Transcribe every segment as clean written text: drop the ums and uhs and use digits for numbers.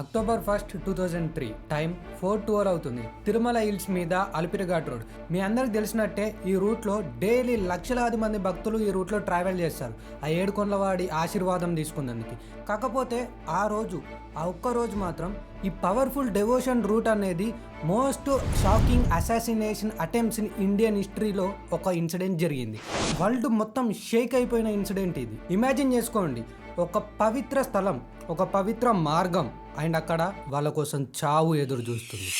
October 1, 2003 time 4:12 అవుతుంది. Tirumala hills మీద అలిపిరిఘాట్ road. మీ అందరికి తెలిసినట్టే ఈ రూట్లో డైలీ లక్షలాది మంది భక్తులు ఈ రూట్లో ట్రావెల్ చేస్తారు. ఆ ఏడుకొండలవాడి ఆశీర్వాదం తీసుకున్నందుకు. కాకపోతే ఆ ఒక్క రోజు మాత్రం ఈ పవర్ఫుల్ డెవోషన్ రూట్ అనేది most shocking assassination attempts in Indian హిస్టరీలో ఒక ఇన్సిడెంట్ జరిగింది. వరల్డ్ మొత్తం షేక్ అయిపోయిన ఇన్సిడెంట్ ఇది. ఇమాజిన్ చేసుకోండి, ఒక పవిత్ర స్థలం, ఒక పవిత్ర మార్గం, అండ్ అక్కడ వాళ్ళ కోసం చావు ఎదురు చూస్తుంది.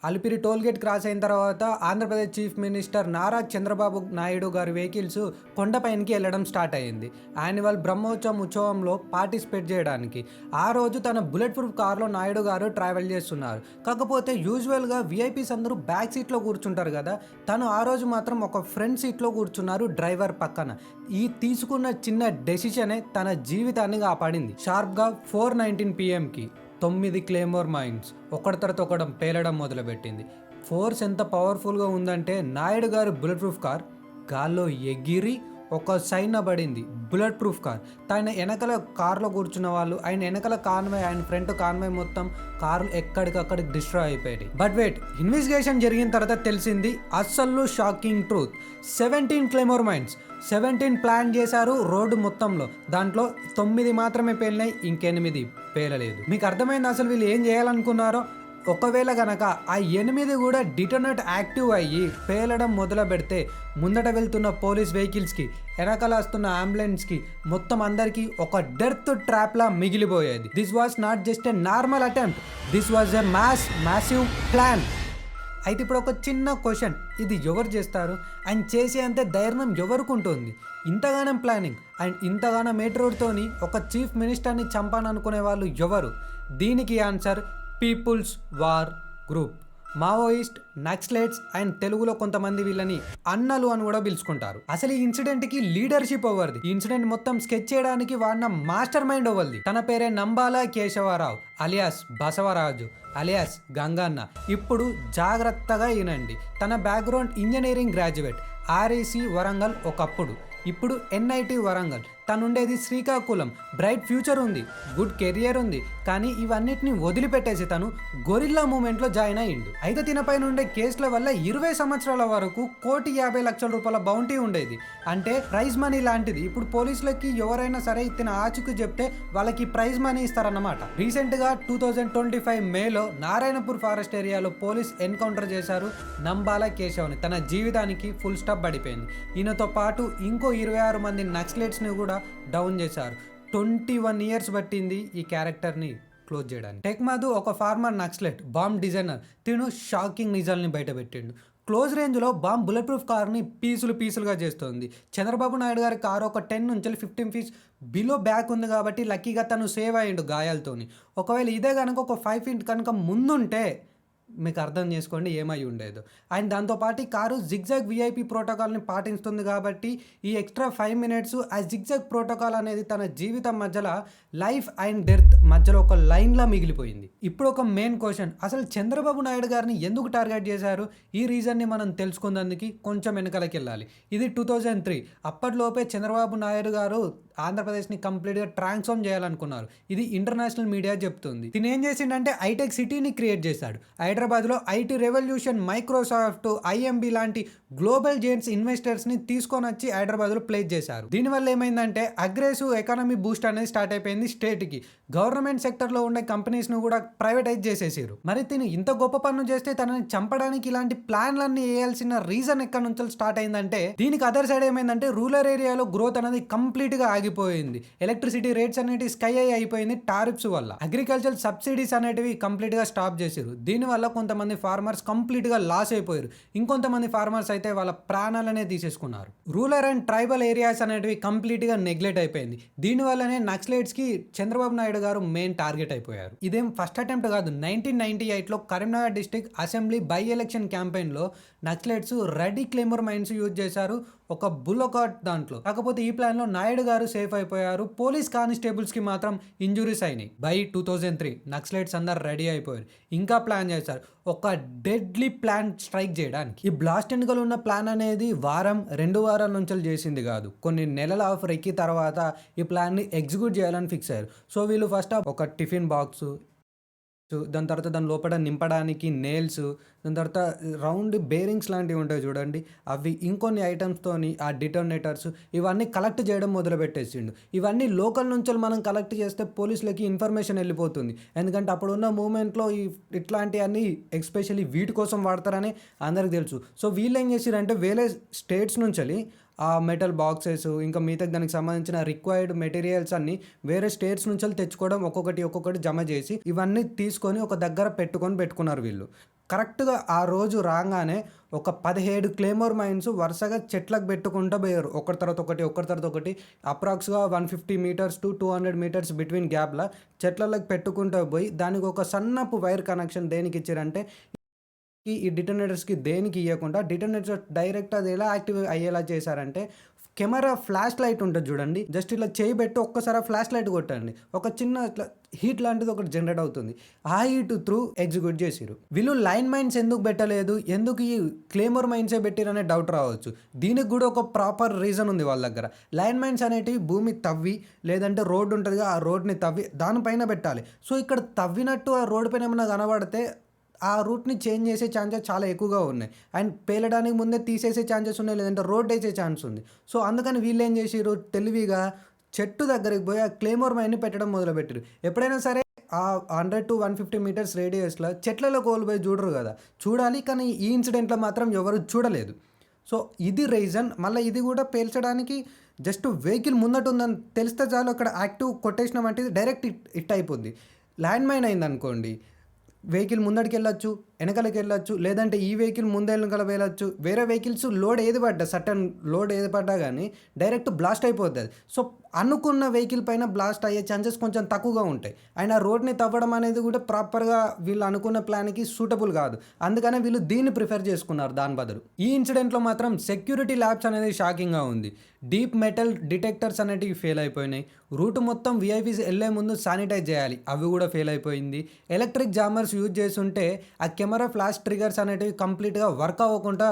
అలిపిరి టోల్గేట్ క్రాస్ అయిన తర్వాత ఆంధ్రప్రదేశ్ చీఫ్ మినిస్టర్ నారా చంద్రబాబు నాయుడు గారి వెహికల్స్ కొండపైనకి వెళ్ళడం స్టార్ట్ అయ్యింది. యాన్యువల్ ఉత్సవంలో పార్టిసిపేట్ చేయడానికి. ఆ రోజు తన బుల్లెట్ ప్రూఫ్ కార్లో నాయుడు గారు ట్రావెల్ చేస్తున్నారు. కాకపోతే యూజువల్గా విఐపీస్ అందరూ బ్యాక్ సీట్లో కూర్చుంటారు కదా, తను ఆ రోజు మాత్రం ఒక ఫ్రంట్ సీట్లో కూర్చున్నారు డ్రైవర్ పక్కన. ఈ తీసుకున్న చిన్న డెసిషనే తన జీవితాన్ని కాపాడింది. షార్ప్గా 4:19 PM 9 క్లేమోర్ మైన్స్ ఒకటి తర్వాత ఒకడం పేలడం మొదలుపెట్టింది. ఫోర్స్ ఎంత పవర్ఫుల్గా ఉందంటే నాయుడు గారు బుల్లెట్ ప్రూఫ్ కార్ గాల్లో ఎగిరి ఒక సైన్ పడింది. బుల్లెట్ ప్రూఫ్ కార్ తన వెనకల కార్లో కూర్చున్న వాళ్ళు, ఆయన వెనకల కాన్వాయ్, ఆయన ఫ్రంట్ కాన్వాయ్ మొత్తం కార్లు ఎక్కడికక్కడికి డిస్ట్రాయ్ అయిపోయాయి. బట్ వెయిట్, ఇన్వెస్టిగేషన్ జరిగిన తర్వాత తెలిసింది అస్సలు shocking truth. 17 claymore mines, 17 plan చేశారు రోడ్డు మొత్తంలో. దాంట్లో 9 మాత్రమే పేలినాయి, ఇంకెనిమిది పేలలేదు. మీకు అర్థమైంది అసలు వీళ్ళు ఏం చేయాలనుకున్నారో? ఒకవేళ గనక ఆ 8 కూడా డిటోనేట్ యాక్టివ్ అయ్యి పేలడం మొదలు పెడితే ముందట వెళ్తున్న పోలీస్ వెహికల్స్కి, వెనకాల వస్తున్న అంబులెన్స్కి, మొత్తం అందరికీ ఒక డెత్ ట్రాప్లా మిగిలిపోయేది. This was not just a normal attempt, this was a massive plan. అయితే ఇప్పుడు ఒక చిన్న క్వశ్చన్, ఇది ఎవరు చేస్తారు అండ్ చేసే అంతే ధైర్యం ఎవరికి ఉంటుంది? ఇంతగానం ప్లానింగ్ అండ్ ఇంతగానం మేట్రోడ్తోని ఒక చీఫ్ మినిస్టర్ని చంపాలనుకునే వాళ్ళు ఎవరు? దీనికి answer people's war group. Maoist, Naxalites and తెలుగులో కొంతమంది వీళ్ళని అన్నలు అని కూడా పిలుచుకుంటారు. అసలు ఈ ఇన్సిడెంట్కి లీడర్షిప్ ఎవరిది? ఈ ఇన్సిడెంట్ మొత్తం స్కెచ్ చేయడానికి వాడిన మాస్టర్ మైండ్ ఎవరిది? తన పేరే నంబాల కేశవరావు అలియాస్ బసవరాజు అలియాస్ గంగన్న. ఇప్పుడు జాగ్రత్తగా వినండి. తన background engineering graduate, REC Warangal ఒకప్పుడు, ఇప్పుడు ఎన్ఐటి వరంగల్. తను ఉండేది శ్రీకాకుళం. బ్రైట్ ఫ్యూచర్ ఉంది, గుడ్ కెరియర్ ఉంది. కానీ ఇవన్నిటిని వదిలిపెట్టేసి తను గొరిల్లా మూమెంట్లో జాయిన్ అయ్యిండు. అయితే తినపైన ఉండే కేసుల వల్ల 20 సంవత్సరాల వరకు ₹1,50,00,000 బౌంటీ ఉండేది. అంటే ప్రైజ్ మనీ లాంటిది. ఇప్పుడు పోలీసులకి ఎవరైనా సరే ఇతను ఆచుకు చెప్తే వాళ్ళకి ప్రైజ్ మనీ ఇస్తారన్నమాట. రీసెంట్గా 2025 మేలో నారాయణపూర్ ఫారెస్ట్ ఏరియాలో పోలీస్ ఎన్కౌంటర్ చేశారు నంబాల కేశవ్ని. తన జీవితానికి ఫుల్ స్టాప్ పడిపోయింది. ఈయనతో పాటు ఇంకో 26 మంది నక్సలైట్స్ని కూడా డౌన్ చేశారు. 21 ఇయర్స్ పట్టింది ఈ క్యారెక్టర్ని క్లోజ్ చేయడానికి. టెక్ మధు ఒక ఫార్మర్ నక్సలైట్, బాంబ్ డిజైనర్. తిను షాకింగ్ నిజాల్ని బయటపెట్టిండు. క్లోజ్ రేంజ్లో బాంబ్ బుల్లెట్ ప్రూఫ్ కార్ని పీసులుగా చేస్తుంది. చంద్రబాబు నాయుడు గారి కారు ఒక 10 నుంచి 15 ఫీట్స్ బిలో బ్యాక్ ఉంది కాబట్టి లక్కీగా తను సేవ్ అయ్యిండు గాయాలతోని. ఒకవేళ ఇదే కనుక ఒక 5 ఫీట్ కనుక ముందుంటే మీకు అర్థం చేసుకోండి ఏమై ఉండేది. అండ్ దాంతోపాటు ఈ కారు జిగ్జాగ్ విఐపి ప్రోటోకాల్ని పాటిస్తుంది కాబట్టి ఈ ఎక్స్ట్రా 5 మినిట్స్ ఆ జిగ్జాగ్ ప్రోటోకాల్ అనేది తన జీవితం మధ్యలో లైఫ్ అండ్ డెత్ మధ్యలో ఒక లైన్లా మిగిలిపోయింది. ఇప్పుడు ఒక మెయిన్ క్వశ్చన్, అసలు చంద్రబాబు నాయుడు గారిని ఎందుకు టార్గెట్ చేశారు? ఈ రీజన్ని మనం తెలుసుకుందానికి కొంచెం వెనకలకి వెళ్ళాలి. ఇది 2003. అప్పటిలోపే చంద్రబాబు నాయుడు గారు ఆంధ్రప్రదేశ్ని కంప్లీట్గా ట్రాన్స్ఫార్మ్ చేయాలనుకున్నారు. ఇది ఇంటర్నేషనల్ మీడియా చెప్తుంది. తిను ఏం చేసిండంటే హైటెక్ సిటీని క్రియేట్ చేశాడు. హైదరాబాద్లో ఐటీ రెవల్యూషన్, మైక్రోసాఫ్ట్, ఐఎంబి లాంటి గ్లోబల్ జైంట్స్ ఇన్వెస్టర్స్ని తీసుకొని వచ్చి హైదరాబాద్లో ప్లేస్ చేశారు. దీనివల్ల ఏమైందంటే అగ్రెసివ్ ఎకానమీ బూస్ట్ అనేది స్టార్ట్ అయిపోయింది స్టేట్కి. గవర్నమెంట్ సెక్టర్లో ఉండే కంపెనీస్ను కూడా ప్రైవేటైజ్ చేసేసారు. మరి తిను ఇంత గొప్ప పనులు చేస్తే తనని చంపడానికి ఇలాంటి ప్లాన్లన్నీ వేయాల్సిన రీజన్ ఎక్కడి నుంచి స్టార్ట్ అయిందంటే, దీనికి అదర్ సైడ్ ఏమైందంటే రూరల్ ఏరియాలో గ్రోత్ అనేది కంప్లీట్గా ఆగిపోయింది. ఎలక్ట్రిసిటీ రేట్స్ అనేవి స్కై అయిపోయింది టారిఫ్స్ వల్ల. అగ్రికల్చర్ సబ్సిడీస్ అనేటివి కంప్లీట్గా స్టాప్ చేశారు. దీనివల్ల కొంతమంది ఫార్మర్స్ కంప్లీట్గా లాస్ అయిపోయారు. ఇంకొంతమంది ఫార్మర్స్ అయితే వాళ్ళ ప్రాణాలనే తీసేసుకున్నారు. రూరల్ అండ్ ట్రైబల్ ఏరియాస్ అనేటివి కంప్లీట్గా నెగ్లెక్ట్ అయిపోయింది. దీనివల్లనే నక్సలైట్స్కి చంద్రబాబు నాయుడు గారు మెయిన్ టార్గెట్ అయిపోయారు. ఇదేం ఫస్ట్ అటెంప్ట్ కాదు. 1998లో Karimnagar district assembly by election క్యాంపెయిన్లో naxalites ready claymore mines use చేశారు ఒక బుల్లకాట్ దాంట్లో. కాకపోతే ఈ ప్లాన్లో నాయుడు గారు సేఫ్ అయిపోయారు. పోలీస్ కానిస్టేబుల్స్కి మాత్రం ఇంజురీస్ అయినాయి. బై 2003 నక్సలైట్స్ అందరు రెడీ అయిపోయారు. ఇంకా ప్లాన్ చేశారు. చేశారు ఒక డెడ్లీ ప్లాన్ స్ట్రైక్ చేయడానికి. ఈ బ్లాస్ట్ వెనుకల ఉన్న ప్లాన్ అనేది వారం 2 వారాల నుంచి చేసింది కాదు, కొన్ని నెలల ఆఫర్ ఎక్కి తర్వాత ఈ ప్లాన్ని ఎగ్జిక్యూట్ చేయాలని ఫిక్స్ అయ్యారు. సో వీళ్ళు ఫస్ట్ ఒక టిఫిన్ బాక్సు, దాని తర్వాత దాని లోపల నింపడానికి నెయిల్స్, దాని తర్వాత రౌండ్ బేరింగ్స్ లాంటివి ఉంటాయి చూడండి, అవి ఇంకొన్ని ఐటమ్స్తోని ఆ డిటోనేటర్స్ ఇవన్నీ కలెక్ట్ చేయడం మొదలుపెట్టేసిండు. ఇవన్నీ లోకల్ నుంచి మనం కలెక్ట్ చేస్తే పోలీసులకి ఇన్ఫర్మేషన్ వెళ్ళిపోతుంది. ఎందుకంటే అప్పుడున్న మూమెంట్లో ఇట్లాంటివన్నీ ఎస్పెషల్లీ వీటి కోసం వాడతారని అందరికి తెలుసు. సో వీళ్ళు ఏం చేసిరంటే వేరే స్టేట్స్ నుంచి ఆ మెటల్ బాక్సెస్ ఇంకా మిగతా దానికి సంబంధించిన రిక్వైర్డ్ మెటీరియల్స్ అన్నీ వేరే స్టేట్స్ నుంచి తెచ్చుకోవడం, ఒక్కొక్కటి జమ చేసి ఇవన్నీ తీసుకొని ఒక దగ్గర పెట్టుకున్నారు వీళ్ళు. కరెక్ట్గా ఆ రోజు రాగానే ఒక 17 క్లేమోర్ మైన్స్ వరుసగా చెట్లకు పెట్టుకుంటూ పోయారు, ఒకటి తర్వాత ఒకటి అప్రాక్స్గా 150 మీటర్స్ టు 200 మీటర్స్ బిట్వీన్ గ్యాప్లో చెట్లలోకి పెట్టుకుంటూ పోయి దానికి ఒక సన్నపు వైర్ కనెక్షన్ దేనికి ఇచ్చారంటే ఈ డిటోనేటర్స్కి దేనికి ఇవ్వకుండా డిటోనేటర్స్ డైరెక్ట్ అది ఎలా యాక్టివ్ అయ్యేలా చేశారంటే కెమెరా ఫ్లాష్ లైట్ ఉంటుంది చూడండి, జస్ట్ ఇలా చేయి పెట్టి ఒక్కసారి ఫ్లాష్ లైట్ కొట్టండి, ఒక చిన్న ఇట్లా హీట్ లాంటిది ఒకటి జనరేట్ అవుతుంది. ఆ హీట్ త్రూ ఎగ్జిక్యూట్ చేసిరు. వీళ్ళు లైన్ మైన్స్ ఎందుకు పెట్టలేదు, ఎందుకు ఈ క్లేమోర్ మైన్సే పెట్టిరనే డౌట్ రావచ్చు. దీనికి కూడా ఒక ప్రాపర్ రీజన్ ఉంది వాళ్ళ దగ్గర. లైన్ మైన్స్ అనేటివి భూమి తవ్వి లేదంటే రోడ్డు ఉంటుంది, ఆ రోడ్ని తవ్వి దానిపైన పెట్టాలి. సో ఇక్కడ తవ్వినట్టు ఆ రోడ్డు పైన ఏమైనా కనబడితే ఆ రూట్ని చేంజ్ చేసే ఛాన్సెస్ చాలా ఎక్కువగా ఉన్నాయి, అండ్ పేలడానికి ముందే తీసేసే ఛాన్సెస్ ఉన్నాయి, లేదంటే రోడ్ వేసే ఛాన్స్ ఉంది. సో అందుకని వీళ్ళు ఏం చేసిరు, తెలివిగా చెట్టు దగ్గరికి పోయి ఆ క్లేమోర్ మైన్ని పెట్టడం మొదలుపెట్టారు. ఎప్పుడైనా సరే ఆ 100 to 150 మీటర్స్ రేడియస్లో చెట్లలో కోల్పోయి చూడరు కదా, చూడాలి, కానీ ఈ ఇన్సిడెంట్లో మాత్రం ఎవరు చూడలేదు. సో ఇది రీజన్. మళ్ళీ ఇది కూడా పేల్చడానికి జస్ట్ వెహికల్ ముందట ఉందని తెలిస్తే చాలు, అక్కడ యాక్టివ్ కొట్టేసినాం అంటే డైరెక్ట్ ఇట్ అయిపోద్ది. ల్యాండ్ మైన్ అయింది అనుకోండి, వెహికల్ ముందడికి వెళ్ళొచ్చు, వెనకాలకి వెళ్ళొచ్చు, లేదంటే ఈ వెహికల్ ముందు వెనకాల వెళ్ళొచ్చు, వేరే వెహికల్స్ లోడ్ ఏది పడ్డా సటన్ లోడ్ ఏది పడ్డా కానీ డైరెక్ట్ బ్లాస్ట్ అయిపోతుంది. సో అనుకున్న వెహికల్ పైన బ్లాస్ట్ అయ్యే ఛాన్సెస్ కొంచెం తక్కువగా ఉంటాయి. అండ్ ఆ రోడ్ని తవ్వడం అనేది కూడా ప్రాపర్గా వీళ్ళు అనుకున్న ప్లాన్కి సూటబుల్ కాదు, అందుకనే వీళ్ళు దీన్ని ప్రిఫర్ చేసుకున్నారు దాని బదులు. ఈ ఇన్సిడెంట్లో మాత్రం సెక్యూరిటీ ల్యాబ్స్ అనేది షాకింగ్గా ఉంది. డీప్ మెటల్ డిటెక్టర్స్ అనేటివి ఫెయిల్ అయిపోయినాయి. రూట్ మొత్తం విఐపీస్ వెళ్ళే ముందు శానిటైజ్ చేయాలి, అవి కూడా ఫెయిల్ అయిపోయింది. ఎలక్ట్రిక్ జామర్స్ యూజ్ చేస్తుంటే ఆ కెమెరా ఫ్లాష్ ట్రిగర్స్ అనేటివి కంప్లీట్గా వర్క్ అవ్వకుండా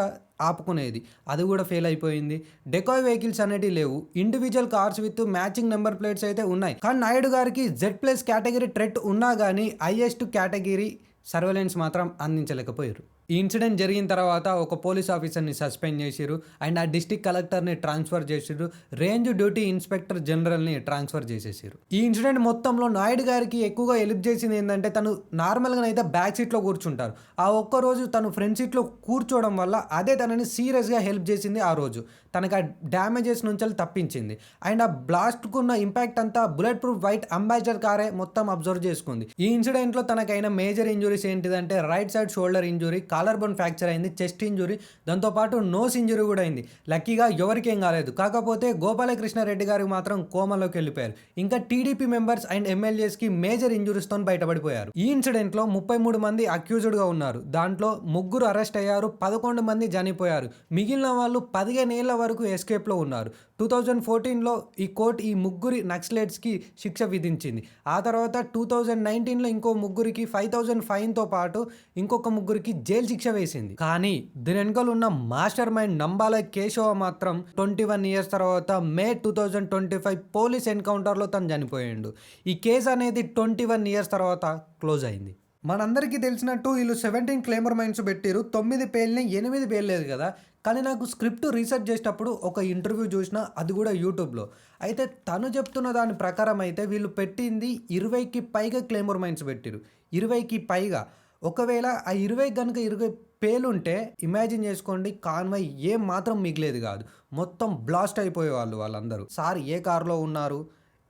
ఆపుకునేది, అది కూడా ఫెయిల్ అయిపోయింది. డెకాయ్ వెహికల్స్ అనేటివి లేవు. Individual cars with matching number plates అయితే ఉన్నాయి, కానీ నాయుడు గారికి Z+ కేటగిరీ థ్రెట్ ఉన్నా కానీ హైయెస్ట్ కేటగిరీ సర్వేలెన్స్ మాత్రం అందించలేకపోయారు. ఈ ఇన్సిడెంట్ జరిగిన తర్వాత ఒక పోలీస్ ఆఫీసర్ని సస్పెండ్ చేసిరు, అండ్ ఆ డిస్ట్రిక్ట్ కలెక్టర్ని ట్రాన్స్ఫర్ చేసిరు, రేంజ్ డ్యూటీ ఇన్స్పెక్టర్ జనరల్ని ట్రాన్స్ఫర్ చేసేసారు. ఈ ఇన్సిడెంట్ మొత్తంలో నాయుడు గారికి ఎక్కువగా హెల్ప్ చేసింది ఏంటంటే, తను నార్మల్గా అయితే బ్యాక్ సీట్లో కూర్చుంటారు, ఆ ఒక్కరోజు తను ఫ్రంట్ సీట్లో కూర్చోవడం వల్ల అదే తనని సీరియస్గా హెల్ప్ చేసింది. ఆ రోజు తనకు ఆ డ్యామేజెస్ నుంచి తప్పించింది. అండ్ ఆ బ్లాస్ట్కున్న ఇంపాక్ట్ అంతా బుల్లెట్ ప్రూఫ్ వైట్ అంబాసిడర్ కారే మొత్తం అబ్జర్వ్ చేసుకుంది. ఈ ఇన్సిడెంట్లో తనకైన మేజర్ ఇంజురీస్ ఏంటిదంటే right side shoulder injury, collar bone fracture అయింది, చెస్ట్ ఇంజురీ, దాంతోపాటు నోస్ ఇంజురీ కూడా అయింది. లక్కీగా ఎవరికేం కాలేదు, కాకపోతే గోపాలకృష్ణారెడ్డి గారికి మాత్రం కోమాలోకి వెళ్ళిపోయారు. ఇంకా టీడీపీ మెంబర్స్ అండ్ ఎమ్మెల్యేస్కి మేజర్ ఇంజురీస్తో బయటపడిపోయారు. ఈ ఇన్సిడెంట్లో 33 మంది అక్యూజ్డ్గా ఉన్నారు, దాంట్లో 3 అరెస్ట్ అయ్యారు, 11 మంది చనిపోయారు, మిగిలిన వాళ్ళు 15 ఏళ్ల వరకు ఎస్కేప్లో ఉన్నారు. 2014లో ఈ కోర్టు ఈ 3 నక్సలైట్స్కి శిక్ష విధించింది. ఆ తర్వాత 2019లో ఇంకో 3కి 5,000 ఫైన్తో పాటు ఇంకొక 3కి జైలు శిక్ష వేసింది. కానీ దీని వెనుకలు ఉన్న మాస్టర్ మైండ్ నంబాల కేశవ మాత్రం 21 ఇయర్స్ తర్వాత మే 2025 పోలీస్ ఎన్కౌంటర్లో తను చనిపోయాడు. ఈ కేసు అనేది 21 ఇయర్స్ తర్వాత క్లోజ్ అయింది. మనందరికీ తెలిసినట్టు వీళ్ళు 17 క్లేమర్ మైన్స్ పెట్టిరు, 9 పేలినాయి, 8 పేలలేదు కదా. కానీ నాకు స్క్రిప్ట్ రీసెర్చ్ చేసేటప్పుడు ఒక ఇంటర్వ్యూ చూసిన, అది కూడా యూట్యూబ్లో. అయితే తను చెప్తున్న దాని ప్రకారం అయితే వీళ్ళు పెట్టింది 20కి పైగా క్లేమర్ మైన్స్ పెట్టిరు, 20కి పైగా. ఒకవేళ ఆ 20 కనుక 20 పేలుంటే ఇమాజిన్ చేసుకోండి, కాన్వాయ్ ఏం మాత్రం మిగిలేదు కాదు, మొత్తం బ్లాస్ట్ అయిపోయేవాళ్ళు వాళ్ళందరూ. సార్ ఏ కార్లో ఉన్నారు,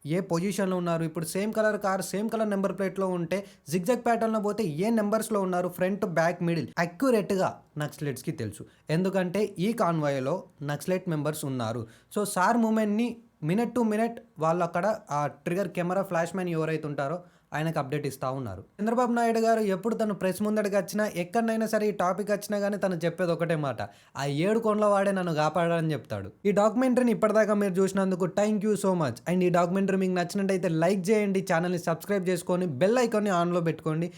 ఏ పొజిషన్లో ఉన్నారు, ఇప్పుడు same colour car same colour number ప్లేట్లో ఉంటే జిగ్జాగ్ ప్యాటర్న్లో పోతే ఏ నెంబర్స్లో ఉన్నారు, ఫ్రంట్ బ్యాక్ మిడిల్ అక్యురేట్గా నక్సలైట్స్కి తెలుసు, ఎందుకంటే ఈ కాన్వాయ్లో నక్సలైట్ మెంబర్స్ ఉన్నారు. సో సార్ మూమెంట్ని మినిట్ టు మినిట్ వాళ్ళు అక్కడ ఆ ట్రిగర్ కెమెరా ఫ్లాష్ మ్యాన్ ఎవరైతే ఉంటారో ఆయనకు అప్డేట్ ఇస్తూ ఉన్నారు. చంద్రబాబు నాయుడు గారు ఎప్పుడు తను ప్రెస్ ముందడికి వచ్చినా, ఎక్కడైనా సరే ఈ టాపిక్ వచ్చినా కానీ తను చెప్పేది ఒకటే మాట, ఆ 7 కొండల వాడే నన్ను కాపాడాలని చెప్తాడు. ఈ డాక్యుమెంటరీని ఇప్పటిదాకా మీరు చూసినందుకు thank you so much. And ఈ డాక్యుమెంటరీ మీకు నచ్చినట్టయితే లైక్ చేయండి, ఛానల్ని సబ్స్క్రైబ్ చేసుకొని బెల్ ఐకాన్ని ఆన్లో పెట్టుకోండి.